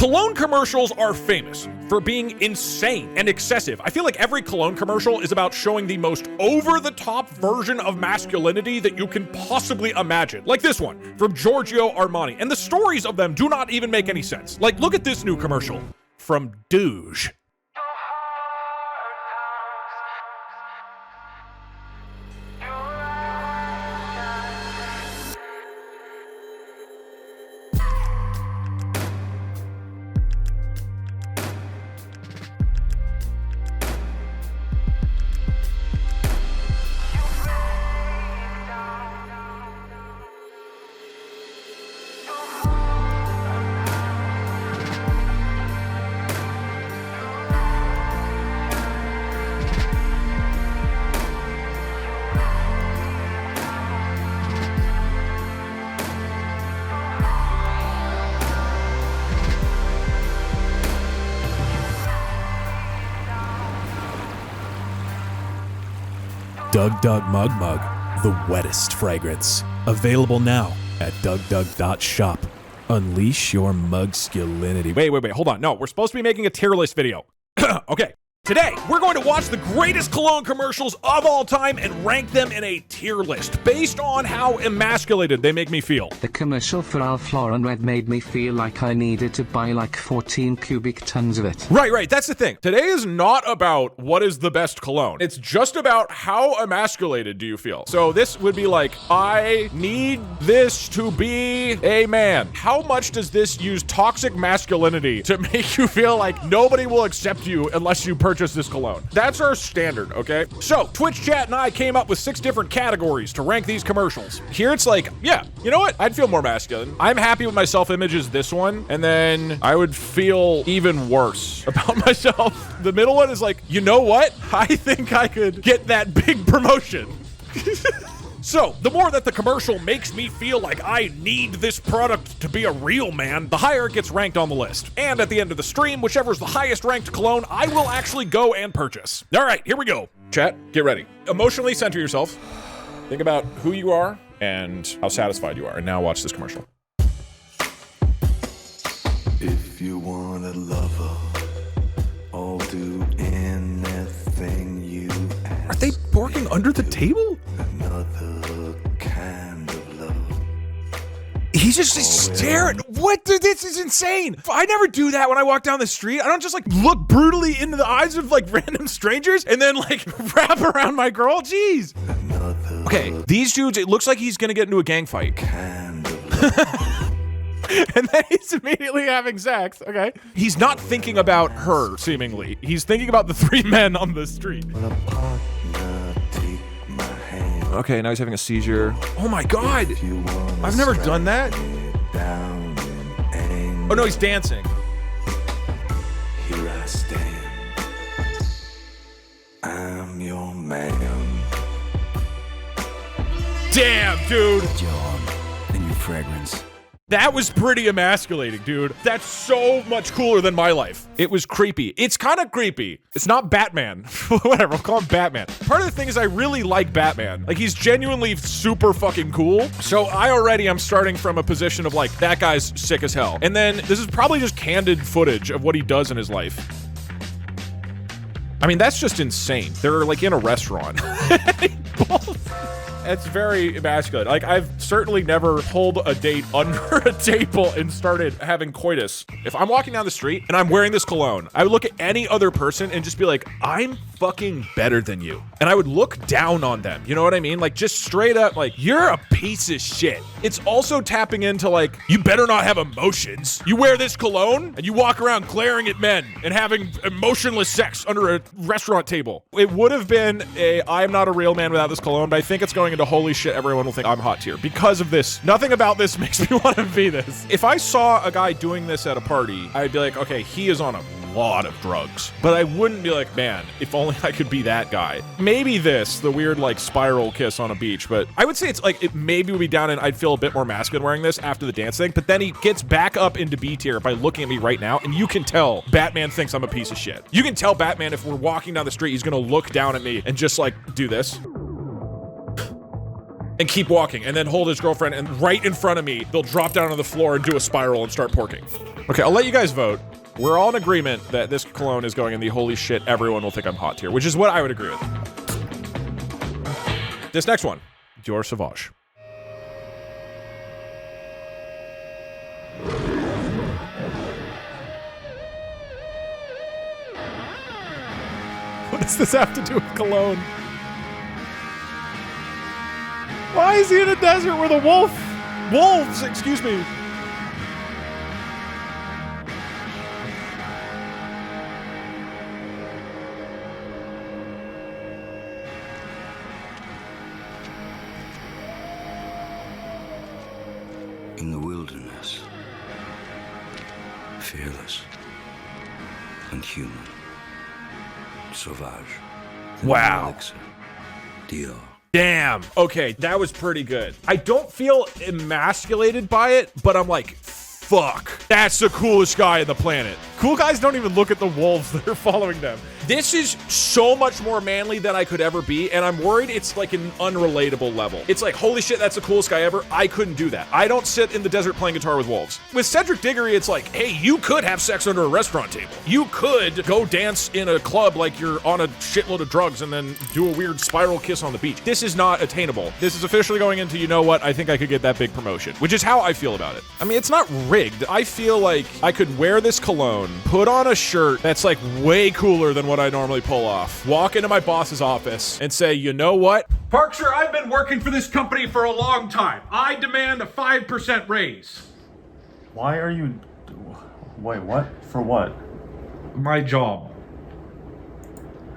Cologne commercials are famous for being insane and excessive. I feel like every cologne commercial is about showing the most over-the-top version of masculinity that you can possibly imagine. Like this one from Giorgio Armani. And the stories of them do not even make any sense. Like, look at this new commercial from DougDoug. DougDug Mug Mug, the wettest fragrance. Available now at DugDug.shop. Unleash your mugsculinity. Wait, hold on. No, we're supposed to be making a tier list video. Okay. Today, we're going to watch the greatest cologne commercials of all time and rank them in a tier list based on how emasculated they make me feel. The commercial for Ralph Lauren Red made me feel like I needed to buy like 14 cubic tons of it. Right, that's the thing. Today is not about what is the best cologne. It's just about how emasculated do you feel. So this would be like, I need this to be a man. How much does this use toxic masculinity to make you feel like nobody will accept you unless you purchase this cologne? That's our standard, okay? So, Twitch chat and I came up with 6 different categories to rank these commercials. Here it's like, yeah, you know what? I'd feel more masculine. I'm happy with my self-image as this one, and then I would feel even worse about myself. The middle one is like, you know what? I think I could get that big promotion. So, the more that the commercial makes me feel like I need this product to be a real man, the higher it gets ranked on the list. And at the end of the stream, whichever's the highest ranked cologne, I will actually go and purchase. All right, here we go. Chat, get ready. Emotionally center yourself. Think about who you are and how satisfied you are. And now watch this commercial. If you want a lover, I'll do anything you ask. Are they barking under the table? Another kind of love. He's just staring. What? Dude, this is insane. I never do that when I walk down the street. I don't just like look brutally into the eyes of like random strangers and then like wrap around my girl. Jeez. Okay, these dudes, it looks like he's gonna get into a gang fight. Kind of love. And then he's immediately having sex. Okay. He's not thinking about her, seemingly. He's thinking about the 3 men on the street. Okay, now he's having a seizure. Oh my God. I've never done that. Oh no, he's dancing. Here I stand. I'm your man. Damn, dude. Job and your fragrance. That was pretty emasculating, dude. That's so much cooler than my life. It was creepy. It's kind of creepy. It's not Batman. Whatever, I'll call him Batman. Part of the thing is I really like Batman. Like, he's genuinely super fucking cool. So I already am starting from a position of like, that guy's sick as hell. And then this is probably just candid footage of what he does in his life. I mean, that's just insane. They're like in a restaurant. It's very emasculated. Like, I've certainly never pulled a date under a table and started having coitus. If I'm walking down the street and I'm wearing this cologne, I would look at any other person and just be like, I'm fucking better than you. And I would look down on them. You know what I mean? Like, just straight up, like, you're a piece of shit. It's also tapping into, like, you better not have emotions. You wear this cologne and you walk around glaring at men and having emotionless sex under a restaurant table. It would have been a I'm not a real man without this cologne, but I think it's going into holy shit, everyone will think I'm hot tier because of this. Nothing about this makes me want to be this. If I saw a guy doing this at a party, I'd be like, okay, he is on a lot of drugs. But I wouldn't be like, man, if only I could be that guy. Maybe this, the weird like spiral kiss on a beach, but I would say it's like, it maybe would be down and I'd feel a bit more masculine wearing this after the dance thing, but then he gets back up into B tier by looking at me right now, and you can tell Batman thinks I'm a piece of shit. You can tell Batman if we're walking down the street, he's gonna look down at me and just like do this. and keep walking, and then hold his girlfriend, and right in front of me, they'll drop down on the floor and do a spiral and start porking. Okay, I'll let you guys vote. We're all in agreement that this cologne is going in the holy shit, everyone will think I'm hot tier, which is what I would agree with. This next one, Dior Sauvage. What does this have to do with cologne? Why is he in a desert with a wolves, excuse me. In the wilderness, fearless and human, sauvage. Wow. Elixir, Dior. Damn. Okay, that was pretty good. I don't feel emasculated by it, but I'm like, fuck. That's the coolest guy on the planet. Cool guys don't even look at the wolves that are following them. This is so much more manly than I could ever be, and I'm worried it's like an unrelatable level. It's like, holy shit, that's the coolest guy ever. I couldn't do that. I don't sit in the desert playing guitar with wolves. With Cedric Diggory, it's like, hey, you could have sex under a restaurant table. You could go dance in a club like you're on a shitload of drugs and then do a weird spiral kiss on the beach. This is not attainable. This is officially going into, you know what, I think I could get that big promotion, which is how I feel about it. I mean, it's not rigged. I feel like I could wear this cologne, put on a shirt that's like way cooler than what I normally pull off, walk into my boss's office and say, you know what? Parkshire, I've been working for this company for a long time. I demand a 5% raise. Why are you... Wait, what? For what? My job.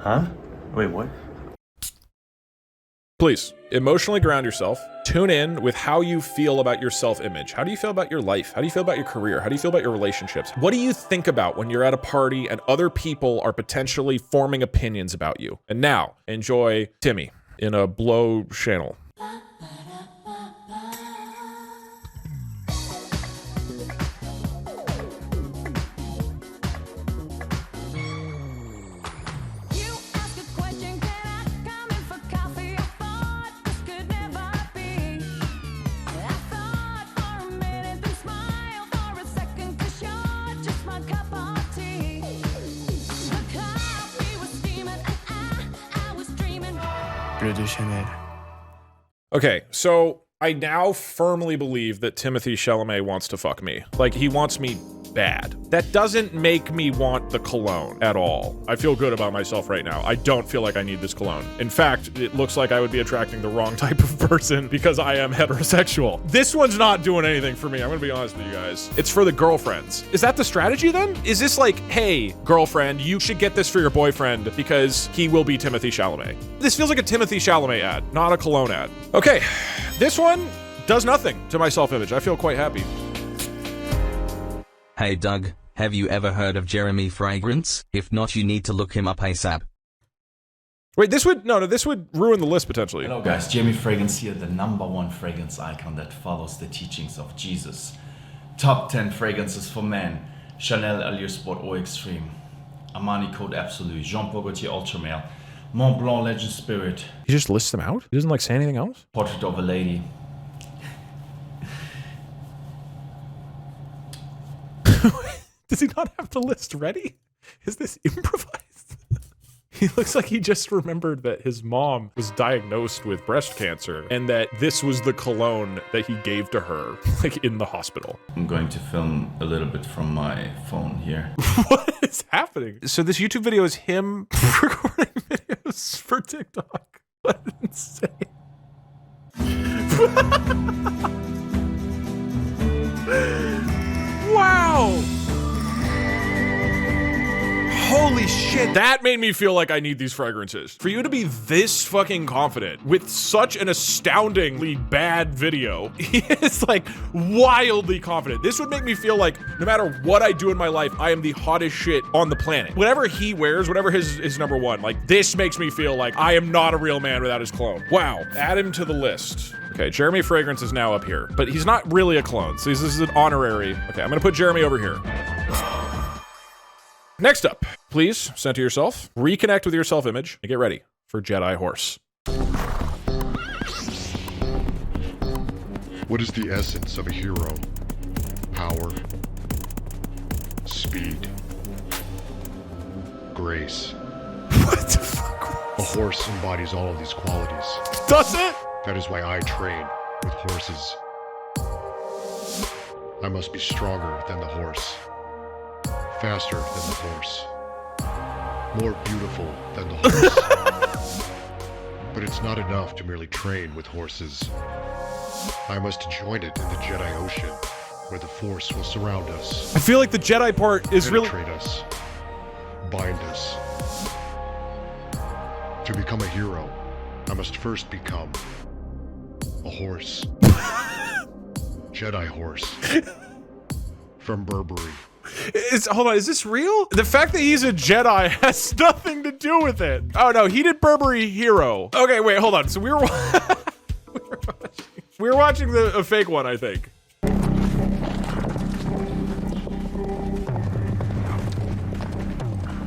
Huh? Wait, what? Please, emotionally ground yourself. Tune in with how you feel about your self-image. How do you feel about your life? How do you feel about your career? How do you feel about your relationships? What do you think about when you're at a party and other people are potentially forming opinions about you? And now, enjoy Timmy in a blow channel. Okay, so I now firmly believe that Timothée Chalamet wants to fuck me. Like, he wants me bad. That doesn't make me want the cologne at all. I feel good about myself right now. I don't feel like I need this cologne. In fact, it looks like I would be attracting the wrong type of person because I am heterosexual. This one's not doing anything for me. I'm gonna be honest with you guys. It's for the girlfriends. Is that the strategy then? Is this like, hey, girlfriend, you should get this for your boyfriend because he will be Timothée Chalamet? This feels like a Timothée Chalamet ad, not a cologne ad. Okay, this one does nothing to my self-image. I feel quite happy. Hey Doug, have you ever heard of Jeremy Fragrance? If not, you need to look him up ASAP. Wait, this would ruin the list potentially. Hello guys, Jeremy Fragrance here, the #1 fragrance icon that follows the teachings of Jesus. Top 10 fragrances for men: Chanel Allure Sport Eau Extreme, Armani Code Absolute, Jean Paul Gaultier Ultra Male, Mont Blanc Legend Spirit. He just lists them out? He doesn't like say anything else? Portrait of a Lady. Does he not have the list ready? Is this improvised? He looks like he just remembered that his mom was diagnosed with breast cancer and that this was the cologne that he gave to her, like in the hospital. I'm going to film a little bit from my phone here. What is happening? So this YouTube video is him recording videos for TikTok. What insane. Wow. Holy shit, that made me feel like I need these fragrances. For you to be this fucking confident with such an astoundingly bad video, he is like wildly confident. This would make me feel like no matter what I do in my life, I am the hottest shit on the planet. Whatever he wears, whatever his #1, like this makes me feel like I am not a real man without his cologne. Wow, add him to the list. Okay, Jeremy Fragrance is now up here, but he's not really a clone, so this is an honorary. Okay, I'm gonna put Jeremy over here. Next up, please center yourself, reconnect with your self-image, and get ready for Jedi Horse. What is the essence of a hero? Power, speed, grace. What the fuck? A horse embodies all of these qualities. Does it? That is why I train with horses. I must be stronger than the horse, faster than the horse, more beautiful than the horse. But it's not enough to merely train with horses. I must join it in the Jedi Ocean, where the Force will surround us. I feel like the Jedi part is really... penetrate us, bind us. To become a hero, I must first become a horse. Jedi horse. From Burberry. Hold on, is this real? The fact that he's a Jedi has nothing to do with it. Oh no, he did Burberry Hero. Okay, wait, hold on. So we were watching a fake one, I think.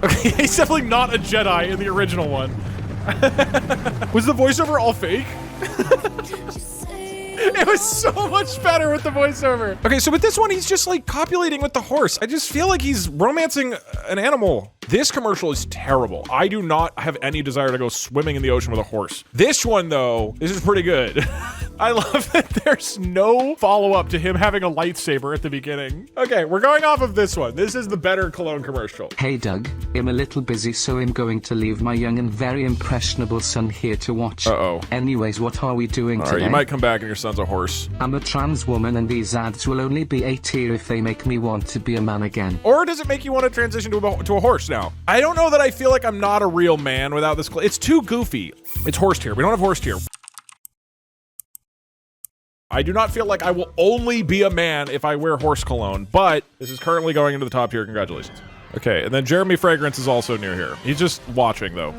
Okay, he's definitely not a Jedi in the original one. Was the voiceover all fake? It was so much better with the voiceover. Okay, so with this one, he's just like copulating with the horse. I just feel like he's romancing an animal. This commercial is terrible. I do not have any desire to go swimming in the ocean with a horse. This one though, this is pretty good. I love that there's no follow-up to him having a lightsaber at the beginning. Okay, we're going off of this one. This is the better Cologne commercial. Hey Doug, I'm a little busy so I'm going to leave my young and very impressionable son here to watch. Uh-oh. Anyways, what are we doing All today? right, you might come back and your son's a horse. I'm a trans woman and these ads will only be A tier if they make me want to be a man again. Or does it make you want to transition to a horse now? I don't know that I feel like I'm not a real man without this. It's too goofy. It's horse tier. We don't have horse tier. I do not feel like I will only be a man if I wear horse cologne, but this is currently going into the top tier. Congratulations. Okay, and then Jeremy Fragrance is also near here. He's just watching though.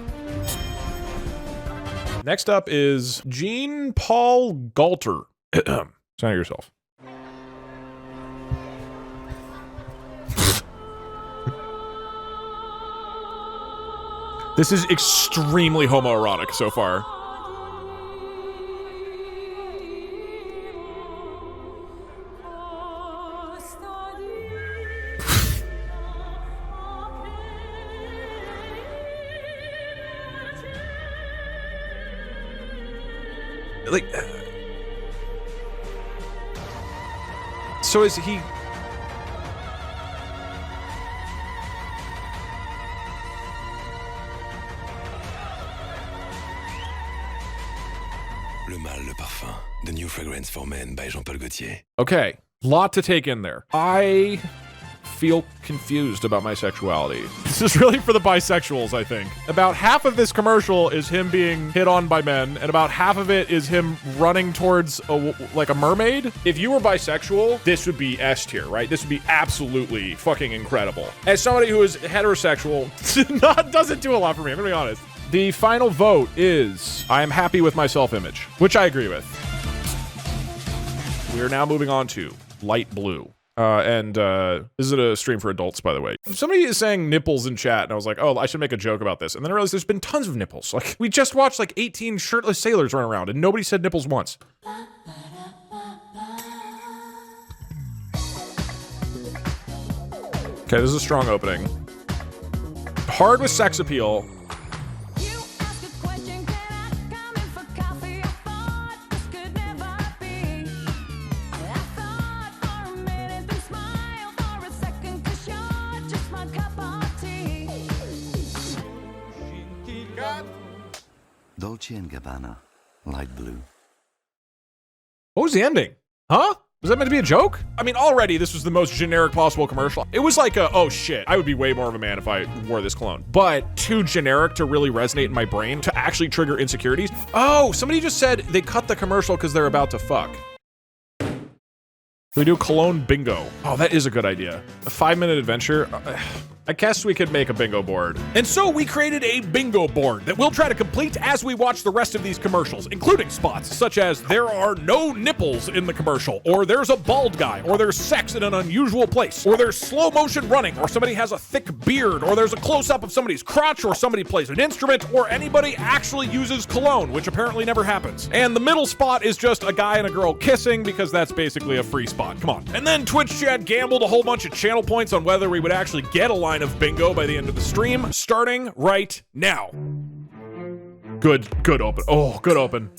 Next up is Jean Paul Galter. Sound yourself. This is extremely homoerotic so far. Like, so is he? Le Mal, le Parfum, the new fragrance for men by Jean-Paul Gaultier. Okay, lot to take in there. I feel confused about my sexuality. This is really for the bisexuals, I think. About half of this commercial is him being hit on by men, and about half of it is him running towards like a mermaid. If you were bisexual, this would be S tier, right? This would be absolutely fucking incredible. As somebody who is heterosexual, doesn't do a lot for me, I'm gonna be honest. The final vote is, I am happy with my self-image, which I agree with. We are now moving on to light blue. This is a stream for adults, by the way. Somebody is saying nipples in chat, and I was like, oh, I should make a joke about this. And then I realized there's been tons of nipples. Like, we just watched like 18 shirtless sailors run around, and nobody said nipples once. Okay, this is a strong opening. Hard with sex appeal. Dolce & Gabbana, light blue. What was the ending? Huh? Was that meant to be a joke? I mean, already this was the most generic possible commercial. It was like oh shit, I would be way more of a man if I wore this cologne. But too generic to really resonate in my brain, to actually trigger insecurities. Oh, somebody just said they cut the commercial because they're about to fuck. We do cologne bingo. Oh, that is a good idea. A 5-minute adventure. I guess we could make a bingo board. And so we created a bingo board that we'll try to complete as we watch the rest of these commercials, including spots such as there are no nipples in the commercial, or there's a bald guy, or there's sex in an unusual place, or there's slow motion running, or somebody has a thick beard, or there's a close-up of somebody's crotch, or somebody plays an instrument, or anybody actually uses cologne, which apparently never happens. And the middle spot is just a guy and a girl kissing, because that's basically a free spot. Come on. And then Twitch chat gambled a whole bunch of channel points on whether we would actually get a line of bingo by the end of the stream, starting right now. Good open. Oh, good open.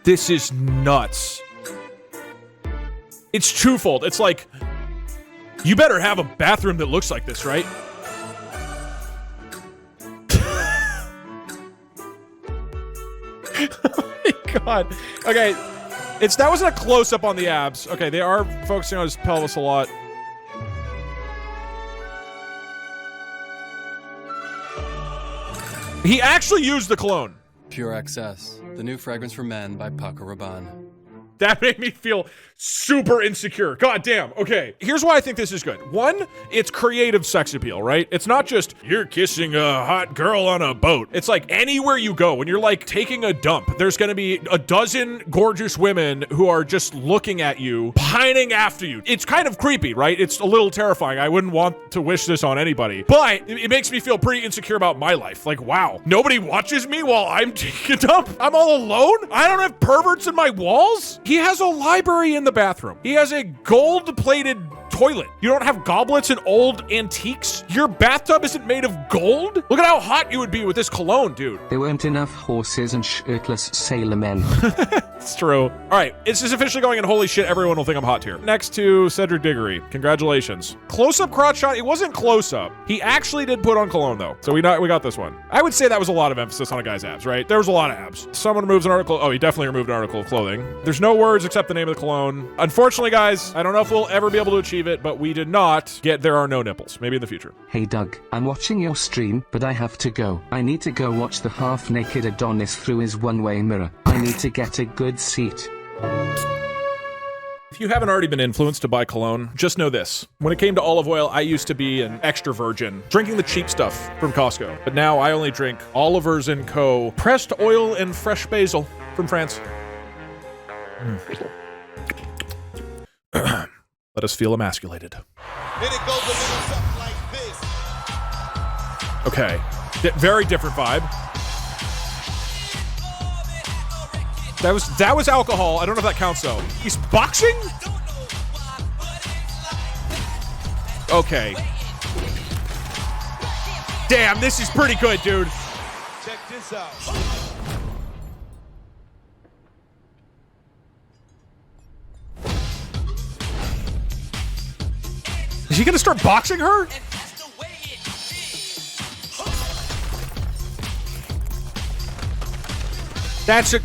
This is nuts. It's twofold. It's like, you better have a bathroom that looks like this, right? Oh my god. Okay, that wasn't a close-up on the abs. Okay, they are focusing on his pelvis a lot. He actually used the cologne. Pure XS, the new fragrance for men by Paco Rabanne. That made me feel super insecure. God damn. Okay, here's why I think this is good. One, it's creative sex appeal, right? It's not just you're kissing a hot girl on a boat. It's like anywhere you go, when you're like taking a dump, there's gonna be a dozen gorgeous women who are just looking at you, pining after you. It's kind of creepy, right? It's a little terrifying. I wouldn't want to wish this on anybody, but it makes me feel pretty insecure about my life. Like, wow, nobody watches me while I'm taking a dump? I'm all alone? I don't have perverts in my walls? He has a library in the bathroom. He has a gold-plated toilet. You don't have goblets and old antiques? Your bathtub isn't made of gold? Look at how hot you would be with this cologne, dude. There weren't enough horses and shirtless sailor men. It's true. All right, this is officially going in holy shit, everyone will think I'm hot tier. Next to Cedric Diggory. Congratulations. Close-up crotch shot. It wasn't close-up. He actually did put on cologne, though. So we got this one. I would say that was a lot of emphasis on a guy's abs, right? There was a lot of abs. Someone removes an article. Oh, he definitely removed an article of clothing. There's no words except the name of the cologne. Unfortunately, guys, I don't know if we'll ever be able to achieve it, but we did not get there are no nipples. Maybe in the future. Hey Doug, I'm watching your stream, but I have to go. I need to go watch the half-naked Adonis through his one-way mirror. I need to get a good seat. If you haven't already been influenced to buy cologne, just know this. When it came to olive oil, I used to be an extra virgin, drinking the cheap stuff from Costco. But now I only drink Oliver's & Co. pressed oil and fresh basil from France. Let us feel emasculated. Then it goes a little something like this. Okay, very different vibe. That was alcohol. I don't know if that counts though. He's boxing? Okay. Damn, this is pretty good, dude. Check this out. Is he gonna start boxing her? That's a...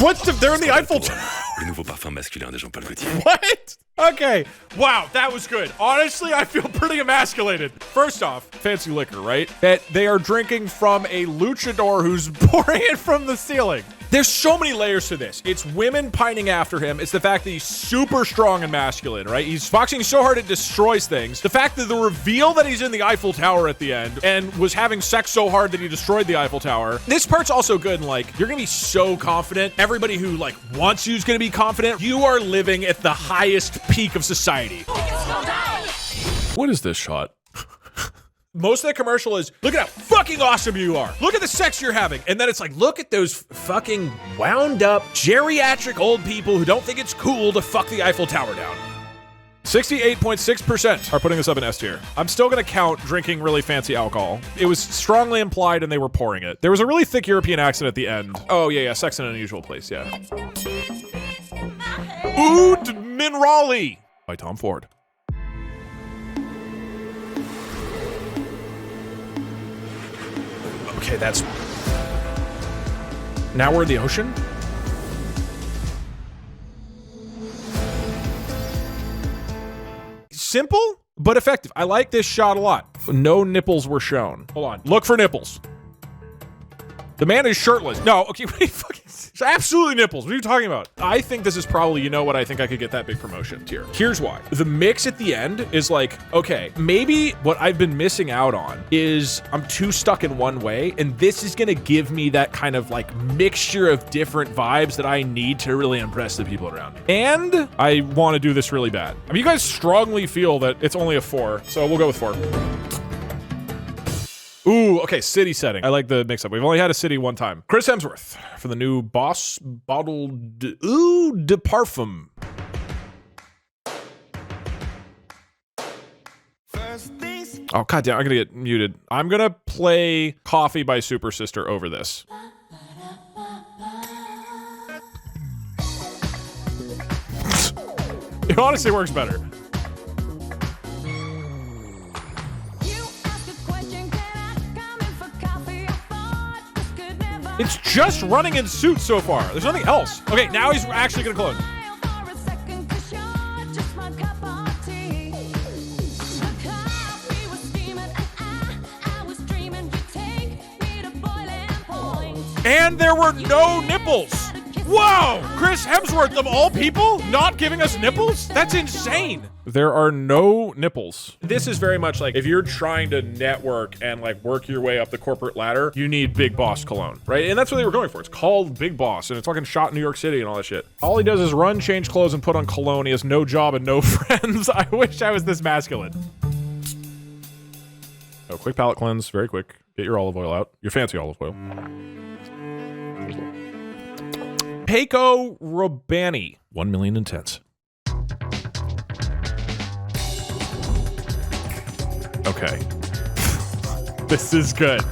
What's the... They're in the Eiffel Tower. Le nouveau parfum masculin de Jean-Paul Gaultier. What? Okay. Wow, that was good. Honestly, I feel pretty emasculated. First off, fancy liquor, right? That they are drinking from a luchador who's pouring it from the ceiling. There's so many layers to this. It's women pining after him. It's the fact that he's super strong and masculine, right? He's boxing so hard it destroys things. The fact that the reveal that he's in the Eiffel Tower at the end and was having sex so hard that he destroyed the Eiffel Tower. This part's also good. And like, you're gonna be so confident. Everybody who like wants you is gonna be confident. You are living at the highest peak of society. What is this shot? Most of the commercial is, look at how fucking awesome you are. Look at the sex you're having. And then it's like, look at those fucking wound up geriatric old people who don't think it's cool to fuck the Eiffel Tower down. 68.6% are putting this up in S tier. I'm still gonna count drinking really fancy alcohol. It was strongly implied and they were pouring it. There was a really thick European accent at the end. Oh yeah, sex in an unusual place, yeah. Oud Minrali by Tom Ford. Okay, that's... Now we're in the ocean? simple, but effective. I like this shot a lot. No nipples were shown. Hold on. Look for nipples. The man is shirtless. No, okay, wait, fucking. It's absolutely nipples. What are you talking about? I think this is probably, you know what, I think I could get that big promotion tier. Here's why. The mix at the end is like, okay, maybe what I've been missing out on is I'm too stuck in one way, and this is gonna give me that kind of like mixture of different vibes that I need to really impress the people around me. And I want to do this really bad. I mean, you guys strongly feel that it's only a 4, so we'll go with 4. Ooh, okay, city setting. I like the mix-up. We've only had a city one time. Chris Hemsworth for the new Boss Bottle de Parfum. Oh, goddamn, I'm gonna get muted. I'm gonna play Coffee by Supersister over this. It honestly works better. It's just running in suit so far. There's nothing else. Okay, now he's actually gonna clone. And there were no nipples. Whoa! Chris Hemsworth, of all people, not giving us nipples? That's insane. There are no nipples. This is very much like if you're trying to network and like work your way up the corporate ladder, you need Big Boss cologne, right? And that's what they were going for. It's called Big Boss, and it's fucking shot in New York City and all that shit. All he does is run, change clothes, and put on cologne. He has no job and no friends. I wish I was this masculine. Oh, quick palate cleanse, very quick. Get your olive oil out. Your fancy olive oil. Peiko Robani, 1 million intents. Okay. This is good.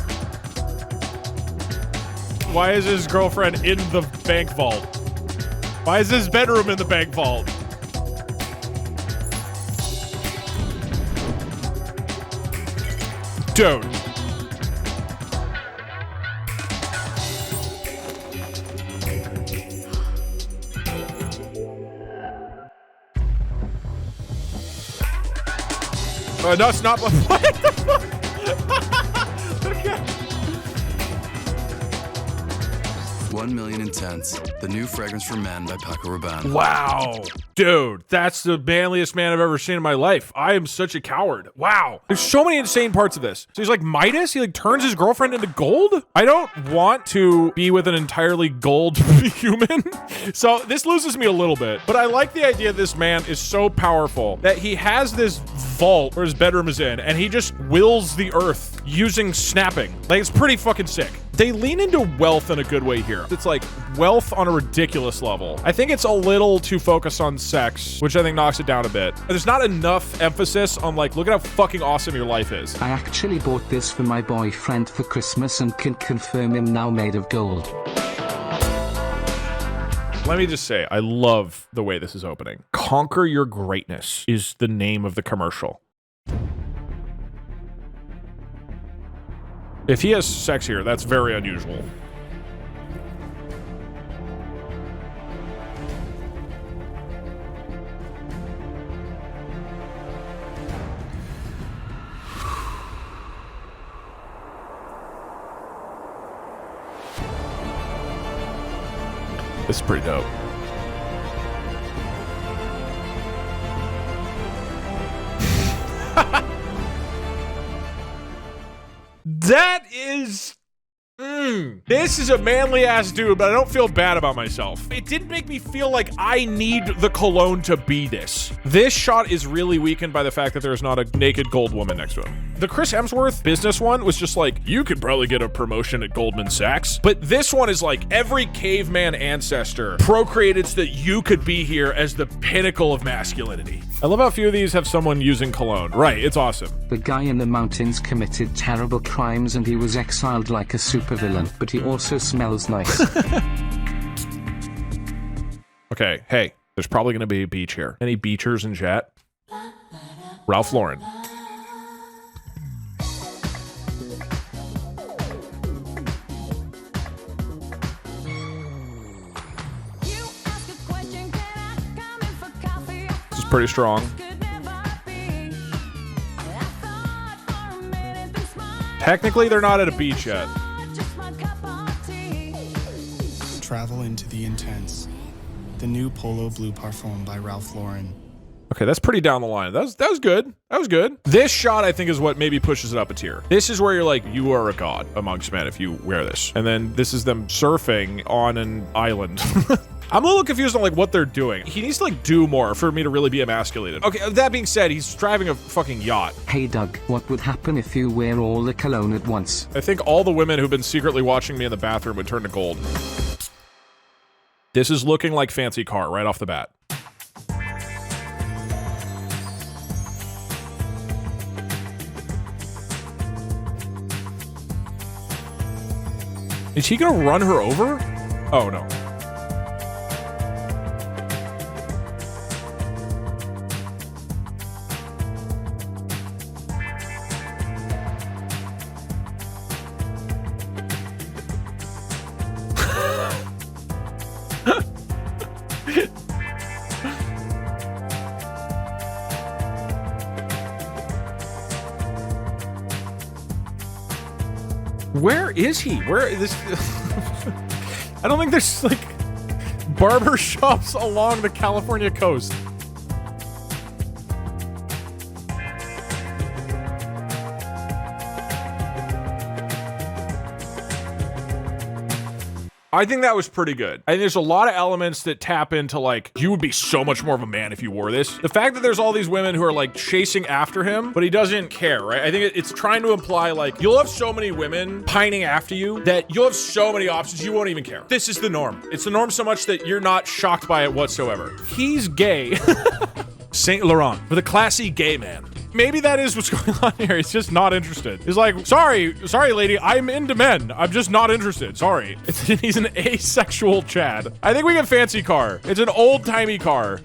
Why is his girlfriend in the bank vault? Why is his bedroom in the bank vault? Dude. No, it's not. What the fuck? Okay. 1 million intents. The new fragrance for men by Paco Rabanne. Wow. Dude, that's the manliest man I've ever seen in my life. I am such a coward. Wow. There's so many insane parts of this. So he's like Midas? He like turns his girlfriend into gold? I don't want to be with an entirely gold human. So this loses me a little bit. But I like the idea this man is so powerful that he has this vault where his bedroom is in, and he just wills the earth using snapping. Like, it's pretty fucking sick. They lean into wealth in a good way here. It's like wealth on a ridiculous level. I think it's a little too focused on sex, which I think knocks it down a bit. There's not enough emphasis on like, look at how fucking awesome your life is. I actually bought this for my boyfriend for Christmas and can confirm him now made of gold. Let me just say, I love the way this is opening. Conquer Your Greatness is the name of the commercial. If he has sex here, that's very unusual. This is pretty dope. That is... This is a manly ass dude, but I don't feel bad about myself. It didn't make me feel like I need the cologne to be this. This shot is really weakened by the fact that there's not a naked gold woman next to him. The Chris Hemsworth business one was just like, you could probably get a promotion at Goldman Sachs. But this one is like, every caveman ancestor procreated so that you could be here as the pinnacle of masculinity. I love how few of these have someone using cologne. Right, it's awesome. The guy in the mountains committed terrible crimes and he was exiled like a supervillain, but he also smells nice. Okay, hey, there's probably gonna be a beach here. Any beachers in chat? Ralph Lauren. This is pretty strong. Technically, they're not at a beach yet. Travel into the Intense. The new Polo Blue Parfum by Ralph Lauren. Okay, that's pretty down the line. That was good. That was good. This shot, I think, is what maybe pushes it up a tier. This is where you're like, you are a god amongst men if you wear this. And then this is them surfing on an island. I'm a little confused on like what they're doing. He needs to like do more for me to really be emasculated. Okay, that being said, he's driving a fucking yacht. Hey Doug, what would happen if you wear all the cologne at once? I think all the women who've been secretly watching me in the bathroom would turn to gold. This is looking like fancy Kart right off the bat. Is he gonna run her over? Oh no. Where is he? Where is this? I don't think there's like barber shops along the California coast. I think that was pretty good. I think there's a lot of elements that tap into like, you would be so much more of a man if you wore this. The fact that there's all these women who are like chasing after him, but he doesn't care, right? I think it's trying to imply like, you'll have so many women pining after you that you'll have so many options, you won't even care. This is the norm. It's the norm so much that you're not shocked by it whatsoever. He's gay. Saint Laurent, for the classy gay man. Maybe that is what's going on here. He's just not interested. He's like, sorry, lady, I'm into men. I'm just not interested. Sorry. He's an asexual Chad. I think we get fancy car. It's an old-timey car.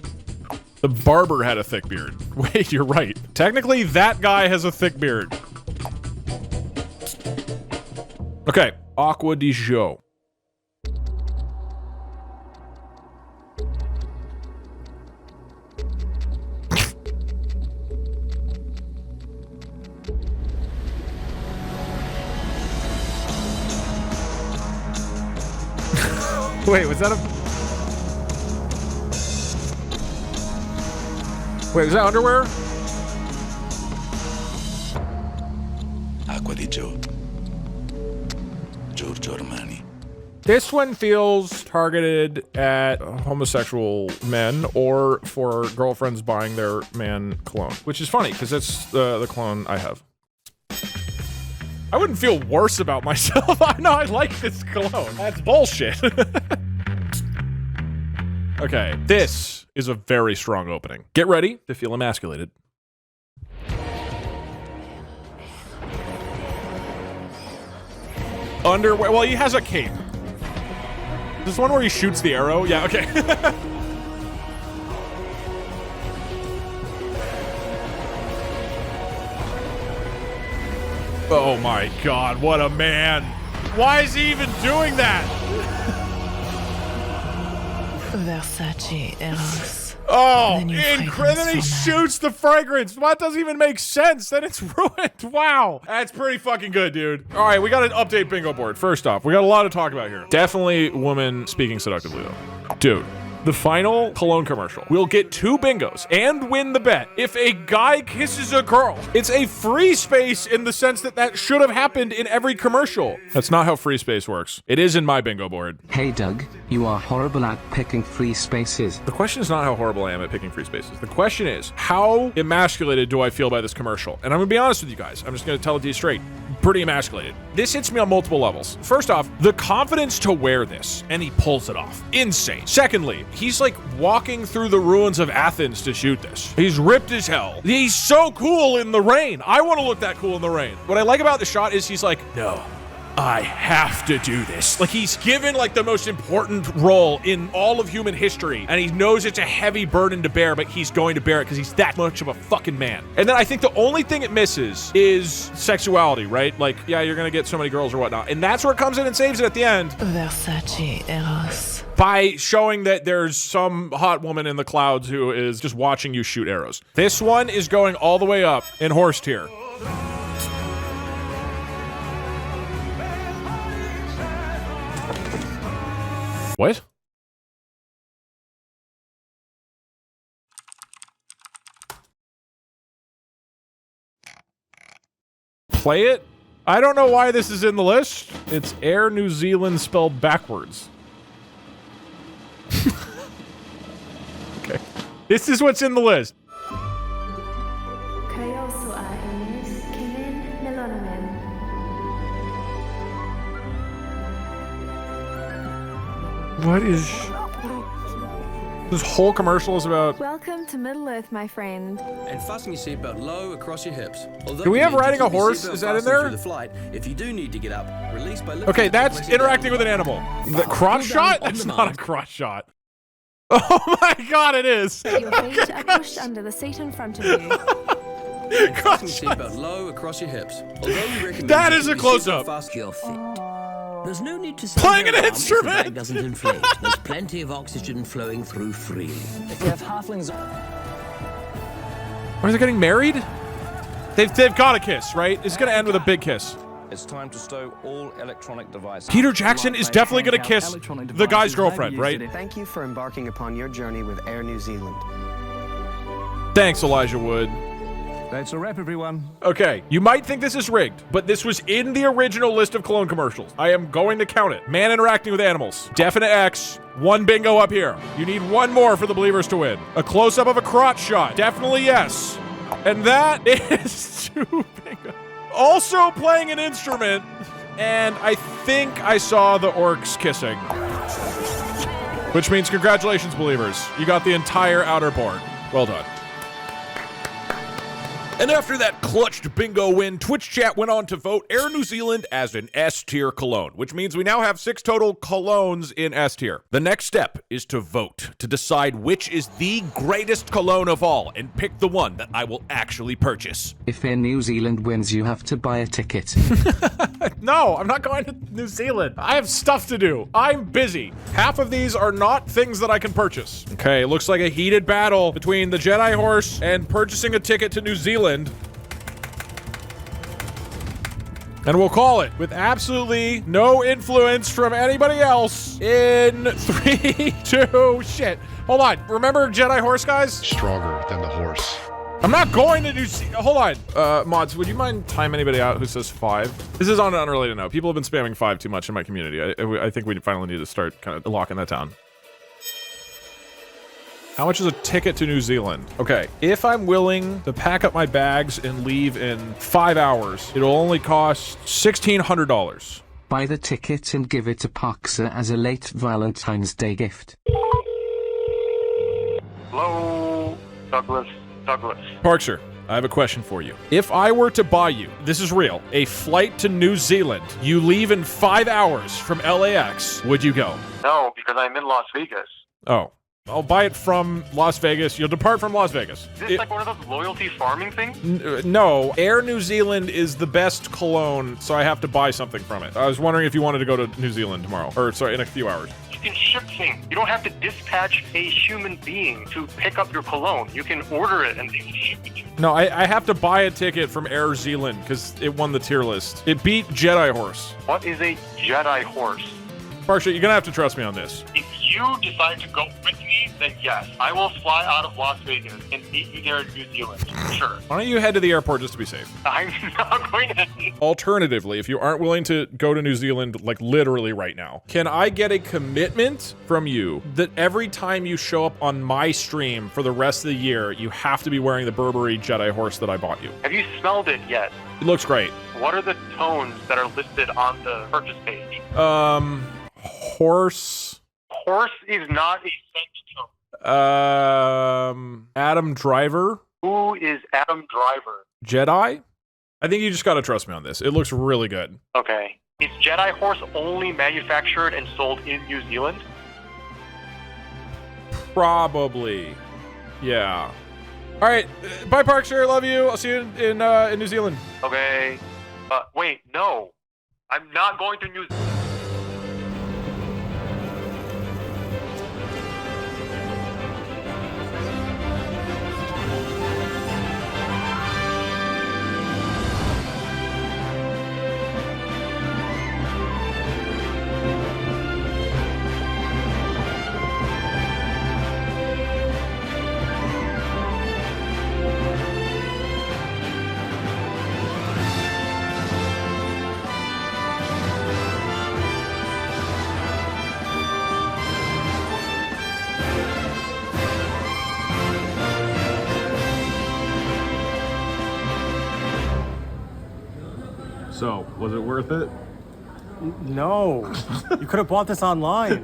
The barber had a thick beard. Wait, you're right. Technically, that guy has a thick beard. Okay, Aqua di Gio. Wait, was that a... Wait, is that underwear? Acqua di Gio. Giorgio Armani. This one feels targeted at homosexual men or for girlfriends buying their man cologne, which is funny because that's the cologne I have. I wouldn't feel worse about myself. I know I like this cologne. That's bullshit. Okay, this is a very strong opening. Get ready to feel emasculated. Underwear. Well, he has a cape. This one where he shoots the arrow? Yeah, okay. Oh my god, what a man. Why is he even doing that? Versace Eros. Oh, incredible. Then he shoots the fragrance. That doesn't even make sense. Then it's ruined. Wow. That's pretty fucking good, dude. All right, we got an update bingo board. First off, we got a lot to talk about here. Definitely woman speaking seductively, though. Dude. The final Cologne commercial will get 2 bingos and win the bet if a guy kisses a girl. It's a free space in the sense that that should have happened in every commercial. That's not how free space works. It is in my bingo board. Hey Doug, you are horrible at picking free spaces. The question is not how horrible I am at picking free spaces. The question is, how emasculated do I feel by this commercial? And I'm gonna be honest with you guys. I'm just gonna tell it to you straight. Pretty emasculated. This hits me on multiple levels. First off, the confidence to wear this, and he pulls it off. Insane. Secondly, he's like walking through the ruins of Athens to shoot this. He's ripped as hell. He's so cool in the rain. I want to look that cool in the rain. What I like about the shot is he's like, no, I have to do this. Like he's given like the most important role in all of human history, and he knows it's a heavy burden to bear, but he's going to bear it because he's that much of a fucking man. And then I think the only thing it misses is sexuality, right? Like, yeah, you're gonna get so many girls or whatnot, and that's where it comes in and saves it at the end. Versace Eros. By showing that there's some hot woman in the clouds who is just watching you shoot arrows. This one is going all the way up in horse tier. What? Play it? I don't know why this is in the list. It's Air New Zealand spelled backwards. Okay. This is what's in the list. What is... This whole commercial is about... Welcome to Middle Earth, my friend. And fasten your seatbelt low across your hips. Do we have riding a horse? Is that in there? The flight, if you do need to get up, release by okay, that's interacting with an animal. The crotch shot? That's not a crotch shot. Oh my god, it is! Your feet are pushed under the seat in front of you. Fasten your seatbelt low across your hips. That is a close-up. Your feet. There's no need to playing an instrument. The bag doesn't inflate. There's plenty of oxygen flowing through freely. If you have halflings, are they getting married? They've got a kiss, right? It's gonna end with a big kiss. It's time to stow all electronic devices. Peter Jackson is definitely gonna kiss the guy's girlfriend, right? Thank you for embarking upon your journey with Air New Zealand. Thanks, Elijah Wood. That's a wrap, everyone. Okay, you might think this is rigged, but this was in the original list of Cologne commercials. I am going to count it. Man interacting with animals. Definite X. 1 bingo up here. You need 1 more for the believers to win. A close-up of a crotch shot. Definitely yes. And that is 2 bingo. Also playing an instrument, and I think I saw the orcs kissing. Which means congratulations, believers. You got the entire outer board. Well done. And after that clutched bingo win, Twitch chat went on to vote Air New Zealand as an S-tier cologne, which means we now have 6 total colognes in S-tier. The next step is to vote to decide which is the greatest cologne of all and pick the one that I will actually purchase. If Air New Zealand wins, you have to buy a ticket. No, I'm not going to New Zealand. I have stuff to do. I'm busy. Half of these are not things that I can purchase. Okay, it looks like a heated battle between the Jedi horse and purchasing a ticket to New Zealand. And we'll call it with absolutely no influence from anybody else in 3, 2, shit. Hold on. Remember Jedi horse, guys? Stronger than the horse. I'm not going to New Zealand. Hold on. Mods, would you mind time anybody out who says 5? This is on an unrelated note. People have been spamming 5 too much in my community. I think we finally need to start kind of locking that down. How much is a ticket to New Zealand? Okay, if I'm willing to pack up my bags and leave in 5 hours, it'll only cost $1,600. Buy the ticket and give it to Parkser as a late Valentine's Day gift. Hello, Douglas. Parkser, I have a question for you. If I were to buy you, this is real, a flight to New Zealand, you leave in 5 hours from LAX, would you go? No, because I'm in Las Vegas. Oh. I'll buy it from Las Vegas. You'll depart from Las Vegas. Is this like one of those loyalty farming things? No. Air New Zealand is the best cologne, so I have to buy something from it. I was wondering if you wanted to go to New Zealand tomorrow. Or, sorry, in a few hours. You can ship things. You don't have to dispatch a human being to pick up your cologne. You can order it and they will ship it. No, I have to buy a ticket from Air Zealand because it won the tier list. It beat Jedi Horse. What is a Jedi horse? Parksha, you're gonna have to trust me on this. If you decide to go with me, then yes, I will fly out of Las Vegas and meet you there in New Zealand. Sure. Why don't you head to the airport just to be safe? I'm not going to. Alternatively, if you aren't willing to go to New Zealand, like literally right now, can I get a commitment from you that every time you show up on my stream for the rest of the year, you have to be wearing the Burberry Jedi horse that I bought you? Have you smelled it yet? It looks great. What are the tones that are listed on the purchase page? Horse. Horse is not a scent tone. Adam Driver. Who is Adam Driver? Jedi? I think you just gotta trust me on this. It looks really good. Okay. Is Jedi Horse only manufactured and sold in New Zealand? Probably. Yeah. All right. Bye, Parkshire. Love you. I'll see you in New Zealand. Okay. Wait, no. I'm not going to New Zealand. So, was it worth it? No. You could have bought this online.